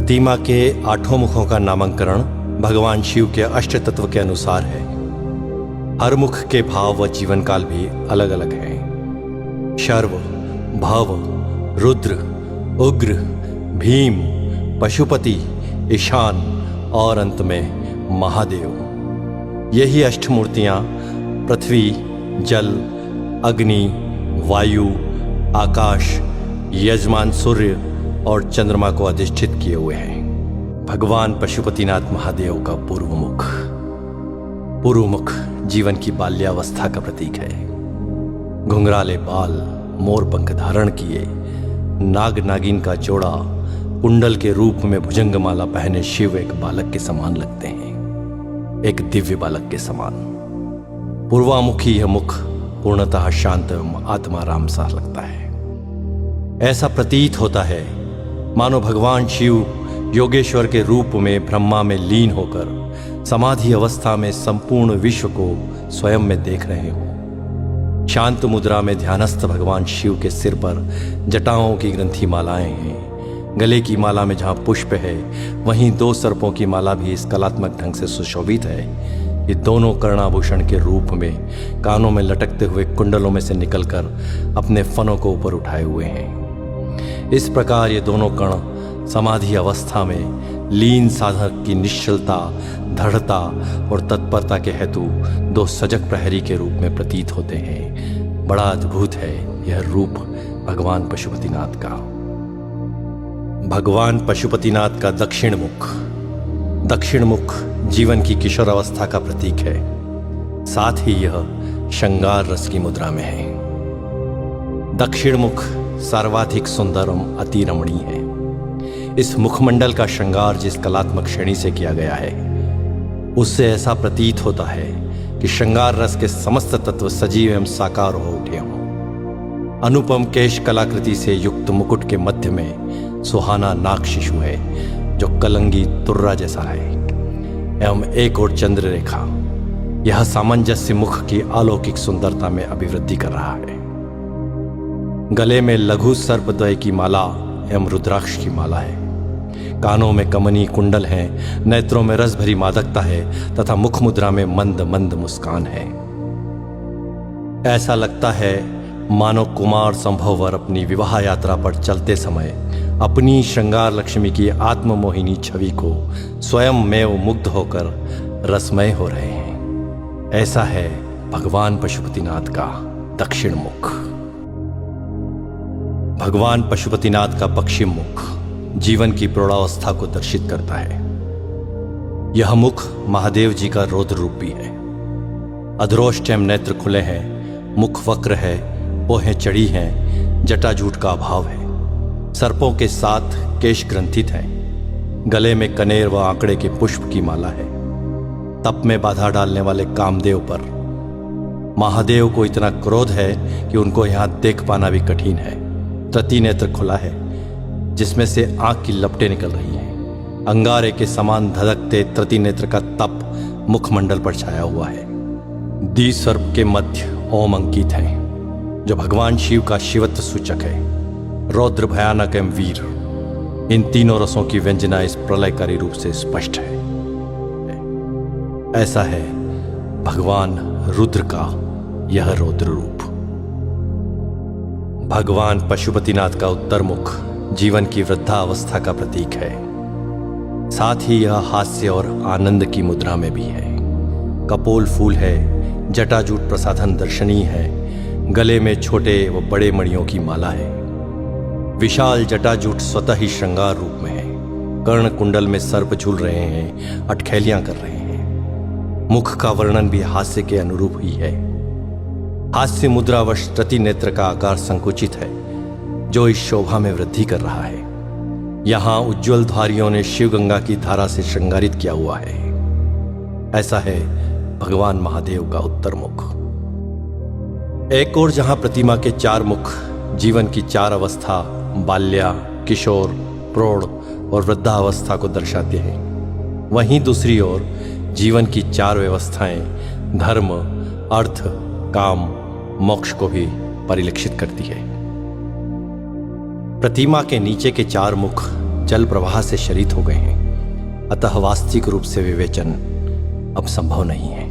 प्रतिमा के 8 मुखों का नामकरण भगवान शिव के अष्ट तत्व के अनुसार है। हर मुख के भाव व जीवन काल भी अलग अलग हैं। शर्व, भव, रुद्र, उग्र, भीम, पशुपति, ईशान और अंत में महादेव। यही अष्टमूर्तियां पृथ्वी, जल, अग्नि, वायु, आकाश, यजमान सूर्य और चंद्रमा को अधिष्ठित किए हुए हैं। भगवान पशुपतिनाथ महादेव का पूर्व मुख जीवन की बाल्यावस्था का प्रतीक है। घुंघराले बाल, मोर पंख धारण किए, नाग नागिन का जोड़ा, कुंडल के रूप में भुजंगमाला पहने शिव एक बालक के समान लगते हैं, एक दिव्य बालक के समान। पूर्वामुखी यह मुख पूर्णतः शांत एवं आत्माराम सा लगता है। ऐसा प्रतीत होता है मानो भगवान शिव योगेश्वर के रूप में ब्रह्मा में लीन होकर समाधि अवस्था में संपूर्ण विश्व को स्वयं में देख रहे हो। शांत मुद्रा में ध्यानस्थ भगवान शिव के सिर पर जटाओं की ग्रंथि मालाएं हैं। गले की माला में जहां पुष्प है वहीं 2 सर्पों की माला भी इस कलात्मक ढंग से सुशोभित है। ये दोनों कर्णाभूषण के रूप में कानों में लटकते हुए कुंडलों में से निकलकर अपने फनों को ऊपर उठाए हुए हैं। इस प्रकार ये दोनों कण समाधि अवस्था में लीन साधक की निश्चलता, दृढ़ता और तत्परता के हेतु 2 सजग प्रहरी के रूप में प्रतीत होते हैं। बड़ा अद्भुत है यह रूप भगवान पशुपतिनाथ का। भगवान पशुपतिनाथ का दक्षिण मुख जीवन की किशोर अवस्था का प्रतीक है। साथ ही यह श्रृंगार रस की मुद्रा में है। दक्षिण मुख सर्वाधिक सुंदर एवं अति रमणीय है। इस मुखमंडल का श्रृंगार जिस कलात्मक श्रेणी से किया गया है उससे ऐसा प्रतीत होता है कि श्रृंगार रस के समस्त तत्व सजीव एवं साकार हो उठे हों। अनुपम केश कलाकृति से युक्त मुकुट के मध्य में सुहाना नाग शिशु है जो कलंगी तुर्रा जैसा है एवं एक और चंद्र रेखा। यह सामंजस्य मुख की अलौकिक सुंदरता में अभिवृद्धि कर रहा है। गले में लघु सर्पद्वय की माला एवं रुद्राक्ष की माला है। कानों में कमनी कुंडल हैं, नेत्रों में रस भरी मादकता है तथा मुख मुद्रा में मंद मंद मुस्कान है। ऐसा लगता है मानो कुमार संभववर अपनी विवाह यात्रा पर चलते समय अपनी श्रृंगार लक्ष्मी की आत्ममोहिनी छवि को स्वयं में मुग्ध होकर रसमय हो रहे हैं। ऐसा है भगवान पशुपतिनाथ का दक्षिण मुख। भगवान पशुपतिनाथ का पश्चिम मुख जीवन की प्रौढ़ावस्था को दर्शित करता है। यह मुख महादेव जी का रौद्र रूप भी है। अधरोष्ट एवं नेत्र खुले हैं, मुख वक्र है, पोहें चढ़ी हैं, जटाजूट का अभाव है। सर्पों के साथ केश ग्रंथित हैं। गले में कनेर व आंकड़े के पुष्प की माला है। तप में बाधा डालने वाले कामदेव पर महादेव को इतना क्रोध है कि उनको यहां देख पाना भी कठिन है। तृतीय नेत्र खुला है जिसमें से आंख की लपटें निकल रही हैं। अंगारे के समान धधकते तृतीय नेत्र का तप मुखमंडल पर छाया हुआ है। द्विसर्प के मध्य ओम अंकित है जो भगवान शिव का शिवत्व सूचक है। रौद्र, भयानक एवं वीर, इन तीनों रसों की व्यंजना इस प्रलयकारी रूप से स्पष्ट है। ऐसा है भगवान रुद्र का यह रौद्र रूप। भगवान पशुपतिनाथ का उत्तर मुख जीवन की वृद्धावस्था का प्रतीक है। साथ ही यह हास्य और आनंद की मुद्रा में भी है। कपोल फूल है, जटाजूट प्रसाधन दर्शनीय है। गले में छोटे व बड़े मणियों की माला है। विशाल जटाजूट स्वतः ही श्रृंगार रूप में है। कर्ण कुंडल में सर्प झूल रहे हैं, अटखेलियां कर रहे हैं। मुख का वर्णन भी हास्य के अनुरूप ही है। हास्य मुद्रावश तृतीय नेत्र का आकार संकुचित है जो इस शोभा में वृद्धि कर रहा है। यहां उज्ज्वल धारियों ने शिव गंगा की धारा से श्रृंगारित किया हुआ है। ऐसा है भगवान महादेव का उत्तर मुख। एक और जहां प्रतिमा के 4 मुख जीवन की 4 अवस्था बाल्या, किशोर, प्रौढ़ और वृद्धावस्था को दर्शाते हैं, वहीं दूसरी ओर जीवन की 4 व्यवस्थाएं धर्म, अर्थ, काम, मोक्ष को भी परिलक्षित करती है। प्रतिमा के नीचे के 4 मुख जल प्रवाह से शरीत हो गए हैं, अतः वास्तविक रूप से विवेचन अब संभव नहीं है।